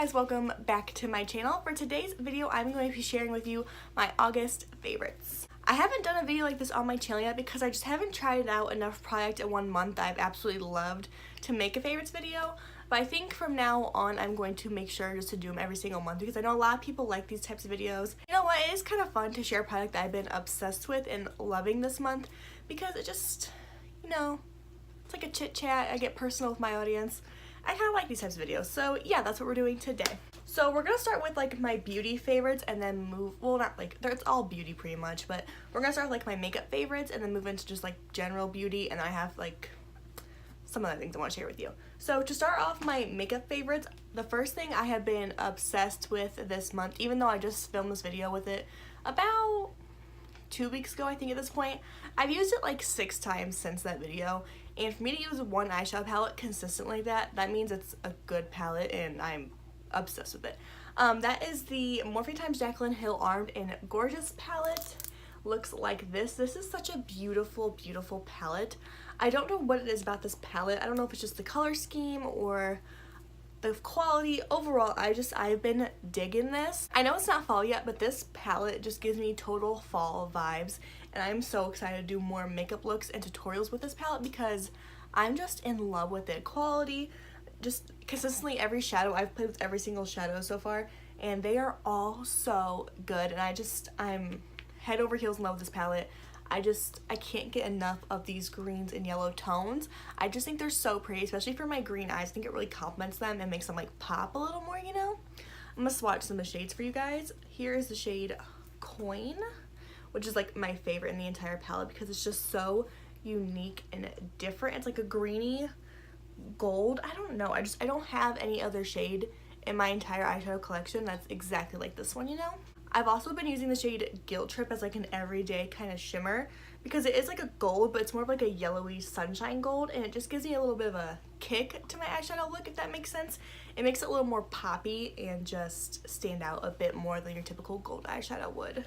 guys, welcome back to my channel. For today's video, I'm going to be sharing with you my August favorites. I haven't done a video like this on my channel yet because I just haven't tried out enough product in 1 month that I've absolutely loved to make a favorites video. But I think from now on, I'm going to make sure just to do them every single month because I know a lot of people like these types of videos. You know what, it is kind of fun to share a product that I've been obsessed with and loving this month because it just, you know, it's like a chit chat. I get personal with my audience. I kind of like these types of videos, so yeah, that's what we're doing today. So we're gonna start with like my beauty favorites and then move, well, not like, it's all beauty pretty much, but we're gonna start with like my makeup favorites and then move into just like general beauty, and I have like some other things I want to share with you. So to start off my makeup favorites, the first thing I have been obsessed with this month, even though I just filmed this video with it about 2 weeks ago, I think at this point, I've used it like 6 times since that video. And for me to use one eyeshadow palette consistently like that means it's a good palette and I'm obsessed with it. That is the Morphe x Jaclyn Hill Armed and Gorgeous palette. Looks like this. This is such a beautiful, beautiful palette. I don't know what it is about this palette. I don't know if it's just the color scheme or the quality. Overall, I've been digging this. I know it's not fall yet, but this palette just gives me total fall vibes, and I'm so excited to do more makeup looks and tutorials with this palette because I'm just in love with it. Quality, just consistently every shadow, I've played with every single shadow so far, and they are all so good, and I'm head over heels in love with this palette. I can't get enough of these greens and yellow tones. I just think they're so pretty, especially for my green eyes. I think it really complements them and makes them like pop a little more, you know? I'm gonna swatch some of the shades for you guys. Here is the shade Coin, which is like my favorite in the entire palette because it's just so unique and different. It's like a greeny gold. I don't know. I don't have any other shade in my entire eyeshadow collection that's exactly like this one, you know? I've also been using the shade Guilt Trip as like an everyday kind of shimmer because it is like a gold, but it's more of like a yellowy sunshine gold, and it just gives me a little bit of a kick to my eyeshadow look, if that makes sense. It makes it a little more poppy and just stand out a bit more than your typical gold eyeshadow would.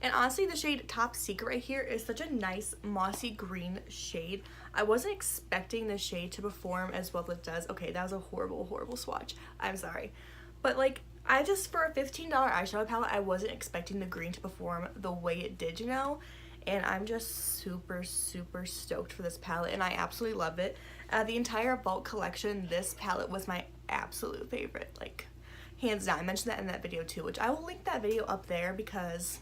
And honestly, the shade Top Secret right here is such a nice mossy green shade. I wasn't expecting the shade to perform as well as it does. Okay, that was a horrible, horrible swatch. I'm sorry. But like, for a $15 eyeshadow palette, I wasn't expecting the green to perform the way it did, you know? And I'm just super, super stoked for this palette, and I absolutely love it. The entire Boldt collection, this palette was my absolute favorite, like, hands down. I mentioned that in that video too, which I will link that video up there because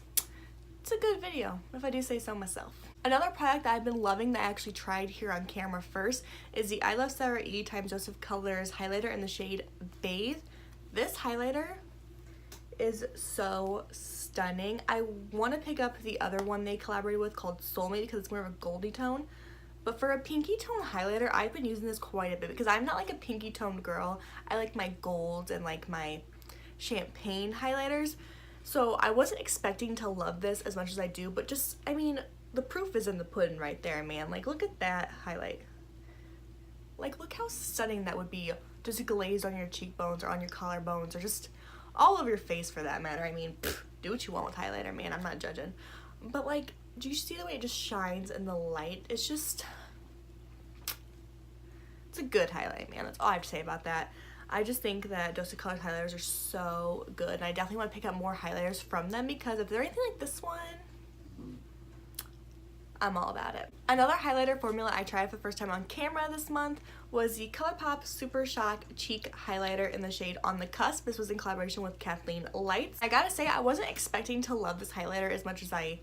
it's a good video, if I do say so myself. Another product that I've been loving that I actually tried here on camera first is the Iluvsarahii x Joseph Colors highlighter in the shade Bathe. This highlighter is so stunning. I want to pick up the other one they collaborated with called Soulmate because it's more of a goldy tone. But for a pinky tone highlighter, I've been using this quite a bit because I'm not like a pinky toned girl. I like my golds and like my champagne highlighters. So I wasn't expecting to love this as much as I do, but just, I mean, the proof is in the pudding right there, man. Like, look at that highlight. Like, look how stunning that would be just glazed on your cheekbones or on your collarbones or just all over your face for that matter. I mean, do what you want with highlighter, man. I'm not judging. But like, do you see the way it just shines in the light? It's just, it's a good highlight, man. That's all I have to say about that. I just think that Joseph Colors highlighters are so good, and I definitely want to pick up more highlighters from them because if they're anything like this one, I'm all about it. Another highlighter formula I tried for the first time on camera this month was the Colourpop Super Shock Cheek Highlighter in the shade On the Cusp. This was in collaboration with Kathleen Lights. I gotta say, I wasn't expecting to love this highlighter as much as I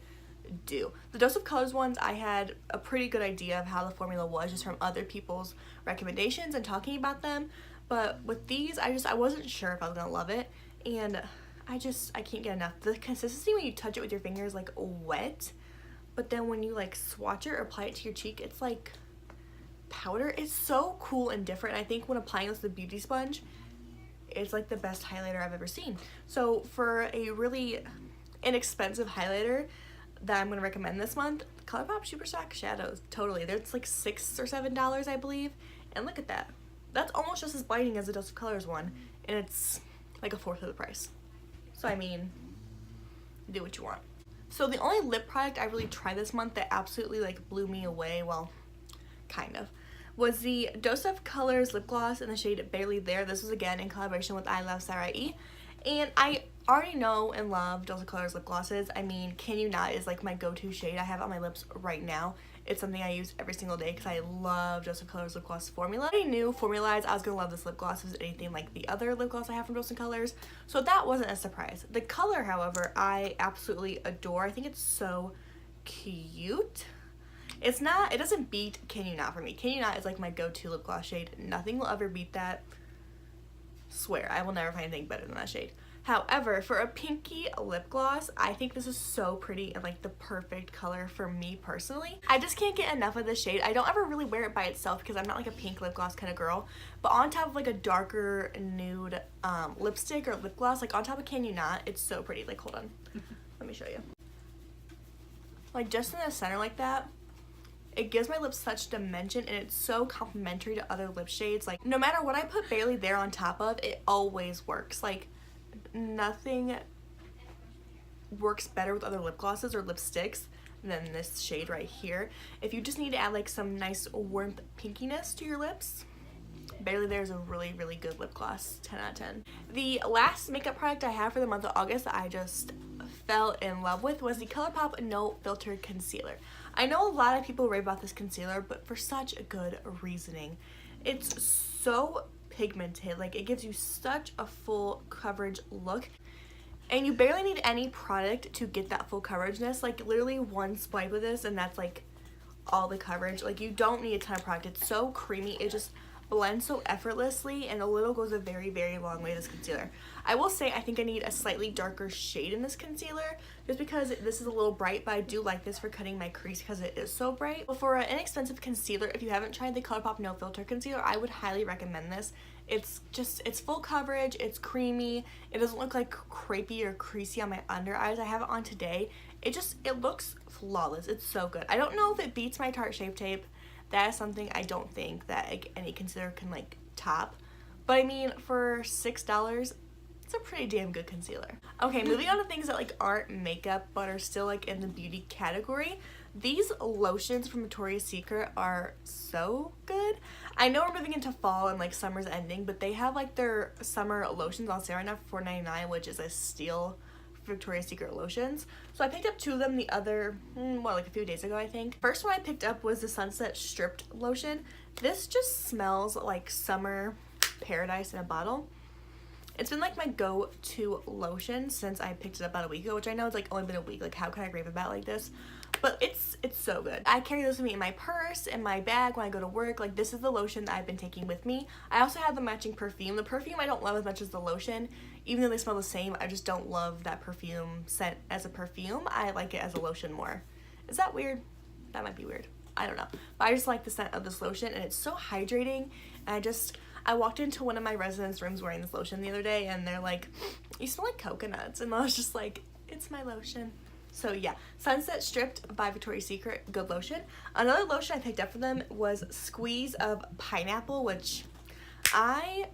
do. The Dose of Colors ones, I had a pretty good idea of how the formula was just from other people's recommendations and talking about them. But with these, I wasn't sure if I was gonna love it, and I can't get enough. The consistency when you touch it with your fingers is like wet, but then when you like swatch it or apply it to your cheek, it's like powder. It's so cool and different. I think when applying this with a beauty sponge, it's like the best highlighter I've ever seen. So for a really inexpensive highlighter that I'm gonna recommend this month, Colourpop Super Shock Shadows, totally. It's like $6 or $7, I believe, and look at that. That's almost just as biting as the Dose of Colors one, and it's like a fourth of the price. So I mean, do what you want. So the only lip product I really tried this month that absolutely like blew me away, well, kind of, was the Dose of Colors lip gloss in the shade Barely There. This was again in collaboration with Iluvsarahii. And I already know and love Dose of Colors lip glosses. I mean, Can You Not is like my go-to shade. I have it on my lips right now. It's something I use every single day because I love Dose of Colors lip gloss formula. I knew formula-wise I was going to love this lip gloss if it was anything like the other lip gloss I have from Dose of Colors. So that wasn't a surprise. The color, however, I absolutely adore. I think it's so cute. It doesn't beat Can You Not for me. Can You Not is like my go-to lip gloss shade. Nothing will ever beat that. Swear, I will never find anything better than that shade. However, for a pinky lip gloss, I think this is so pretty and like the perfect color for me personally. I just can't get enough of this shade. I don't ever really wear it by itself because I'm not like a pink lip gloss kind of girl. But on top of like a darker nude lipstick or lip gloss, like on top of Can You Not, it's so pretty. Like, hold on. Let me show you. Like just in the center like that, it gives my lips such dimension and it's so complementary to other lip shades. Like no matter what I put Barely There on top of, it always works. Like nothing works better with other lip glosses or lipsticks than this shade right here. If you just need to add like some nice warmth pinkiness to your lips, Barely There is a really, really good lip gloss. 10 out of 10. The last makeup product I have for the month of August that I just fell in love with was the Colourpop No Filter Concealer. I know a lot of people rave about this concealer, but for such a good reasoning. It's so pigmented, like it gives you such a full coverage look. And you barely need any product to get that full coverageness. Like literally one swipe of this and that's like all the coverage. Like you don't need a ton of product. It's so creamy. It just blends so effortlessly and a little goes a very, very long way, this concealer. I will say I think I need a slightly darker shade in this concealer just because this is a little bright, but I do like this for cutting my crease because it is so bright. But for an inexpensive concealer, if you haven't tried the Colourpop No Filter Concealer, I would highly recommend this. It's full coverage, it's creamy, it doesn't look like crepey or creasy on my under eyes. I have it on today. It looks flawless. It's so good. I don't know if it beats my Tarte Shape Tape. That is something I don't think that like any concealer can like top. But I mean, for $6, it's a pretty damn good concealer. Okay, moving on to things that like aren't makeup but are still like in the beauty category. These lotions from Victoria's Secret are so good. I know we're moving into fall and like summer's ending, but they have like their summer lotions on sale right now for $4.99, which is a steal. Victoria's Secret lotions. So I picked up two of them the other, like a few days ago I think. First one I picked up was the Sunset Stripped lotion. This just smells like summer paradise in a bottle. It's been like my go-to lotion since I picked it up about a week ago, which I know it's like only been a week. Like how can I rave about like this? But it's so good. I carry this with me in my purse, in my bag when I go to work. Like this is the lotion that I've been taking with me. I also have the matching perfume. The perfume I don't love as much as the lotion. Even though they smell the same, I just don't love that perfume scent as a perfume. I like it as a lotion more. Is that weird? That might be weird. I don't know. But I just like the scent of this lotion and it's so hydrating. And I walked into one of my residents' rooms wearing this lotion the other day and they're like, you smell like coconuts. And I was just like, it's my lotion. So yeah, Sunset Stripped by Victoria's Secret, good lotion. Another lotion I picked up for them was Squeeze of Pineapple, which I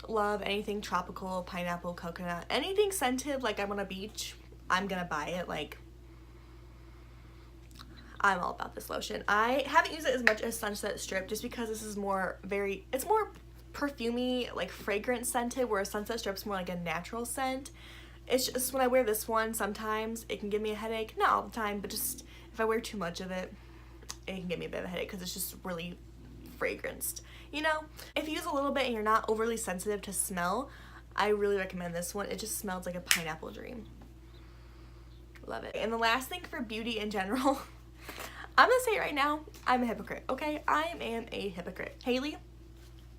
love. Anything tropical, pineapple, coconut, anything scented. Like I'm on a beach, I'm gonna buy it. Like I'm all about this lotion. I haven't used it as much as Sunset Strip just because this is it's more perfumey, like fragrance scented, whereas Sunset Strip's more like a natural scent. It's just when I wear this one, sometimes it can give me a headache. Not all the time, but just if I wear too much of it, it can give me a bit of a headache because it's just really fragranced. You know, if you use a little bit and you're not overly sensitive to smell, I really recommend this one. It just smells like a pineapple dream. Love it. And the last thing for beauty in general, I'm gonna say it right now, I'm a hypocrite, okay? I am a hypocrite. Haley,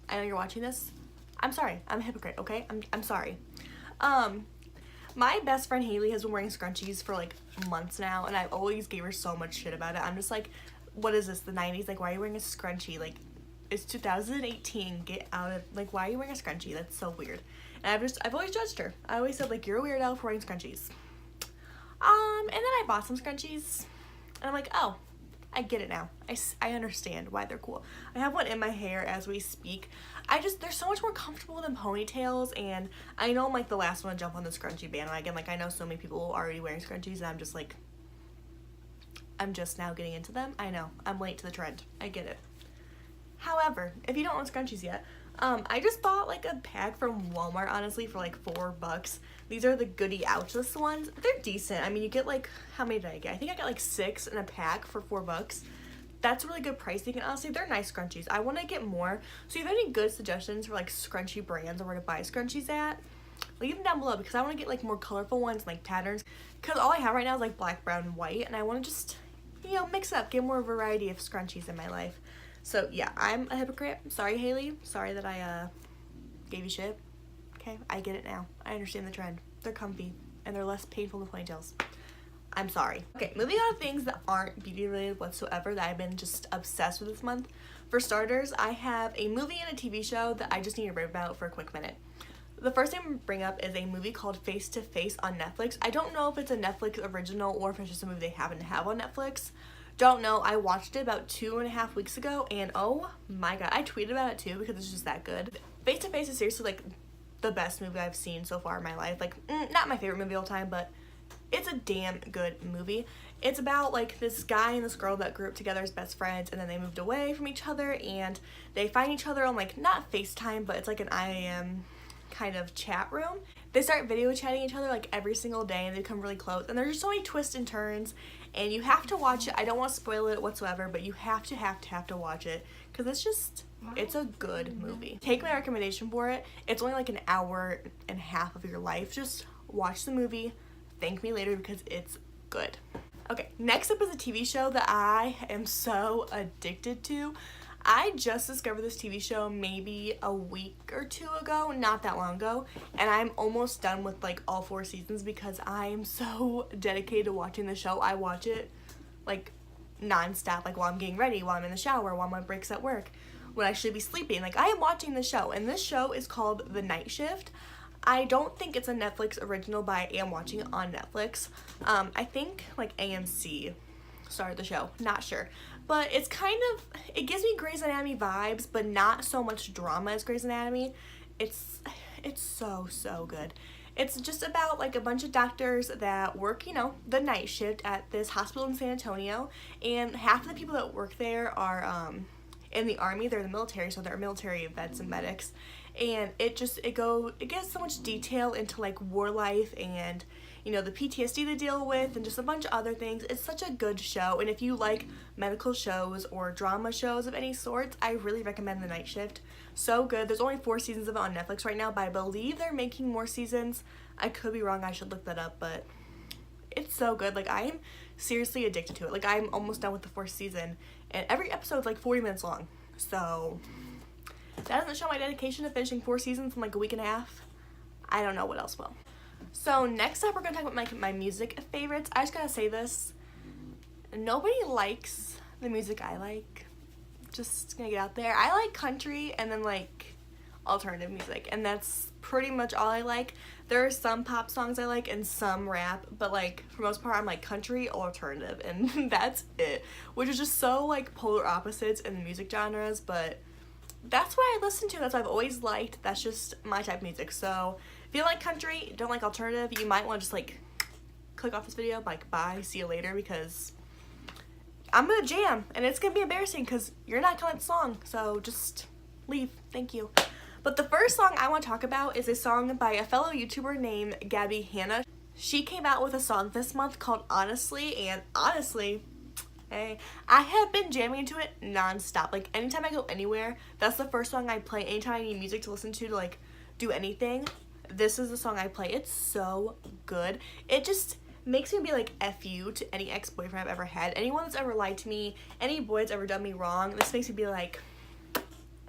I know you're watching this. I'm sorry, I'm a hypocrite, okay? I'm sorry. My best friend Haley has been wearing scrunchies for like months now, and I've always gave her so much shit about it. I'm just like, what is this, the 90s? Like, why are you wearing a scrunchie? Like, it's 2018, get out of, like, why are you wearing a scrunchie? That's so weird. And I've always judged her. I always said, like, you're a weirdo for wearing scrunchies. And then I bought some scrunchies, and I'm like, oh, I get it now. I understand why they're cool. I have one in my hair as we speak. They're so much more comfortable than ponytails, and I know I'm like the last one to jump on the scrunchie bandwagon. Like I know so many people already wearing scrunchies, and I'm just like, I'm just now getting into them. I know, I'm late to the trend. I get it. However, if you don't own scrunchies yet, I just bought like a pack from Walmart, honestly, for like $4. These are the Goody Ouchless ones. They're decent. I mean, you get like, how many did I get? I think I got like 6 in a pack for $4. That's really good pricing, and honestly, they're nice scrunchies. I want to get more. So if you have any good suggestions for like scrunchie brands or where to buy scrunchies at, leave them down below, because I want to get like more colorful ones, like patterns, because all I have right now is like black, brown, and white, and I want to just, you know, mix up, get more variety of scrunchies in my life. So yeah, I'm a hypocrite. Sorry, Haley. Sorry that I gave you shit. Okay, I get it now. I understand the trend. They're comfy, and they're less painful than ponytails. I'm sorry. Okay, moving on to things that aren't beauty related whatsoever that I've been just obsessed with this month. For starters, I have a movie and a TV show that I just need to rave about for a quick minute. The first thing I'm going to bring up is a movie called Face to Face on Netflix. I don't know if it's a Netflix original or if it's just a movie they happen to have on Netflix. Don't know. I watched it about 2.5 weeks ago, and oh my god, I tweeted about it too because it's just that good. Face to Face is seriously like the best movie I've seen so far in my life. Like, not my favorite movie of all time, but it's a damn good movie. It's about like this guy and this girl that grew up together as best friends, and then they moved away from each other, and they find each other on like, not FaceTime, but it's like an IM kind of chat room. They start video chatting each other like every single day, and they become really close, and there's just so many twists and turns, and you have to watch it. I don't want to spoil it whatsoever, but you have to watch it, because it's a good movie. Take my recommendation for it. It's only like an hour and a half of your life. Just watch the movie, thank me later, because it's good. Okay, next up is a TV show that I am so addicted to. I just discovered this TV show maybe a week or 2 ago, not that long ago, and I'm almost done with like all 4 seasons because I am so dedicated to watching the show. I watch it like non-stop, like while I'm getting ready, while I'm in the shower, while my breaks at work, when I should be sleeping. Like, I am watching the show, and this show is called The Night Shift. I don't think it's a Netflix original, but I am watching it on Netflix. I think like AMC started the show, not sure. But it's kind of, it gives me Grey's Anatomy vibes, but not so much drama as Grey's Anatomy. It's so good. It's just about like a bunch of doctors that work, you know, the night shift at this hospital in San Antonio, and half of the people that work there are in the army. They're in the military, so they're military vets and medics. And it gets so much detail into like war life and, you know, the PTSD they deal with and just a bunch of other things. It's such a good show, and if you like medical shows or drama shows of any sorts, I really recommend The Night Shift. So good. There's only 4 seasons of it on Netflix right now, but I believe they're making more seasons. I could be wrong, I should look that up, but it's so good. Like, I am seriously addicted to it. Like, I'm almost done with the 4th season, and every episode is like 40 minutes long. So that doesn't show my dedication to finishing 4 seasons in like a week and a half. I don't know what else will. So next up, we're going to talk about my music favorites. I just gotta say this. Nobody likes the music I like. Just gonna get out there. I like country and then like alternative music, and that's pretty much all I like. There are some pop songs I like and some rap, but like for the most part I'm like country or alternative, and that's it. Which is just so like polar opposites in the music genres, but that's what I listen to. That's what I've always liked. That's just my type of music. So if you don't like country, don't like alternative, you might want to just like click off this video, like bye, see you later, because I'm gonna jam and it's gonna be embarrassing because you're not gonna like the song, so just leave. Thank you. But the first song I want to talk about is a song by a fellow YouTuber named Gabbie Hana. She came out with a song this month called Honestly, and honestly, hey, I have been jamming into it non-stop. Like, anytime I go anywhere, that's the first song I play. Anytime I need music to listen to like do anything, this is the song I play. It's so good. It just makes me be like F you to any ex-boyfriend I've ever had. Anyone that's ever lied to me, any boy that's ever done me wrong, this makes me be like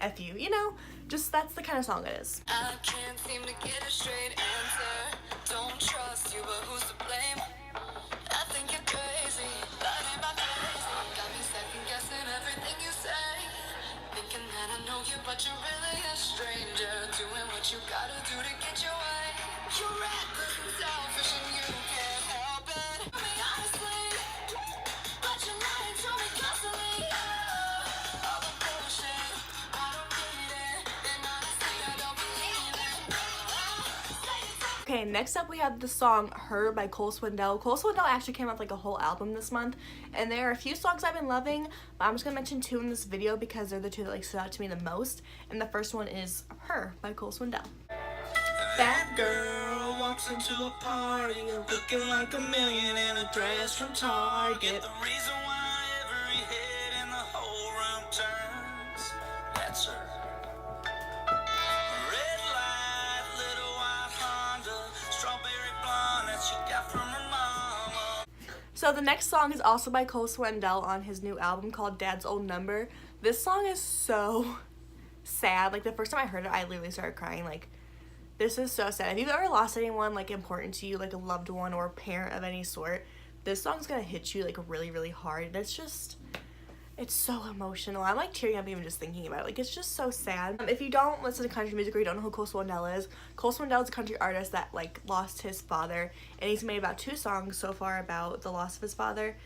F you, you know? Just, that's the kind of song it is. I can't seem to get a straight answer. Don't trust you, but who's to blame? I think you're crazy, that ain't my crazy. Got me second guessing everything you say. Thinking that I know you, but you're really a stranger. Doing what you gotta do to get your way. You're reckless and selfish and you can't help it. Tell me honestly, but you're lying to me constantly. All the bullshit, I don't need it. And honestly, I don't believe it. Okay, next up we have the song Her by Cole Swindell. Cole Swindell actually came out with like a whole album this month, and there are a few songs I've been loving, but I'm just gonna mention 2 in this video because they're the 2 that like stood out to me the most. And the first one is Her by Cole Swindell. That girl walks into a party looking like a million in a dress from Target. The reason why every head in the whole room turns, that's her. Red light, little white Honda, strawberry blonde that she got from her mama. So the next song is also by Cole Swindell on his new album called Dad's Old Number. This song is so sad. Like the first time I heard it, I literally started crying. Like, this is so sad. If you've ever lost anyone like important to you, like a loved one or a parent of any sort, this song's gonna hit you like really, really hard. It's so emotional. I'm like tearing up even just thinking about it. Like, it's just so sad. If you don't listen to country music or you don't know who Cole Swindell is a country artist that like lost his father, and he's made about 2 songs so far about the loss of his father,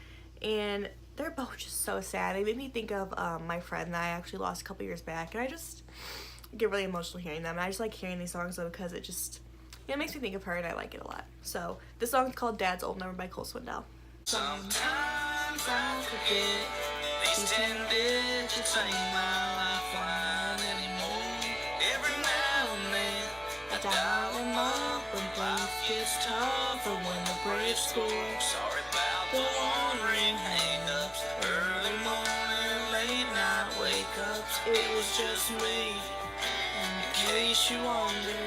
and they're both just so sad. They made me think of my friend that I actually lost a couple years back, and I just get really emotional hearing them. And I just like hearing these songs though because it just, it makes me think of her, and I like it a lot. So this song is called Dad's Old Number by Cole Swindell. Sometimes I forget these 10 digits ain't my lifeline anymore. Every now and then I dial them up when life gets tougher, when the bridge scores. Sorry about the wandering hang-ups, early morning, late night wake-ups. It was just me. In case you wonder,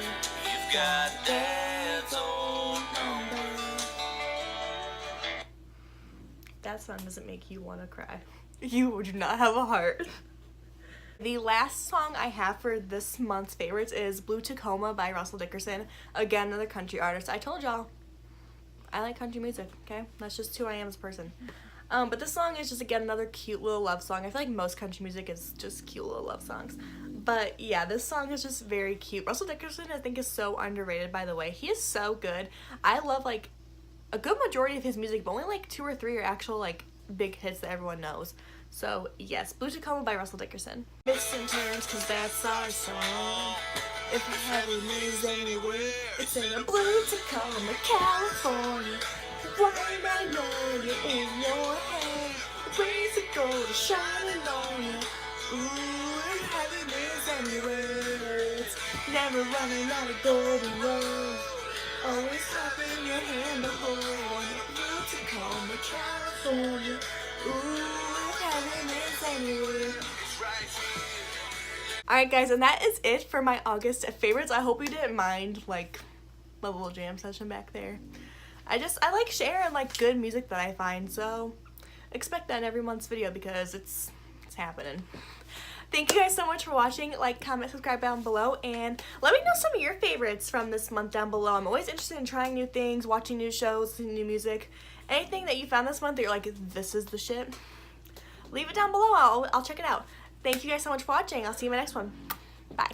you've got Dad's old number. That song doesn't make you want to cry. You do not have a heart. The last song I have for this month's favorites is Blue Tacoma by Russel Dickerson. Again, another country artist. I told y'all, I like country music, okay? That's just who I am as a person. But this song is just, again, another cute little love song. I feel like most country music is just cute little love songs. But yeah, this song is just very cute. Russel Dickerson, I think, is so underrated, by the way. He is so good. I love, like, a good majority of his music, but only, like, 2 or 3 are actual, like, big hits that everyone knows. So, yes, Blue Tacoma by Russel Dickerson. Missing turns, cause that's our song. If heaven is anywhere, it's in a blue Tacoma, California. White magnolia in your hair, rays of gold are shining on you. Ooh, if heaven is anywhere, it's never running out of golden road. Always having your hand to hold on the blue Tacoma, California. Ooh, if heaven is anywhere, it's right here. Alright guys, and that is it for my August favorites. I hope you didn't mind, like, the little jam session back there. I like sharing, like, good music that I find, so expect that in every month's video because it's happening. Thank you guys so much for watching. Like, comment, subscribe down below, and let me know some of your favorites from this month down below. I'm always interested in trying new things, watching new shows, listening to new music. Anything that you found this month that you're like, this is the shit, leave it down below. I'll check it out. Thank you guys so much for watching. I'll see you in my next one. Bye.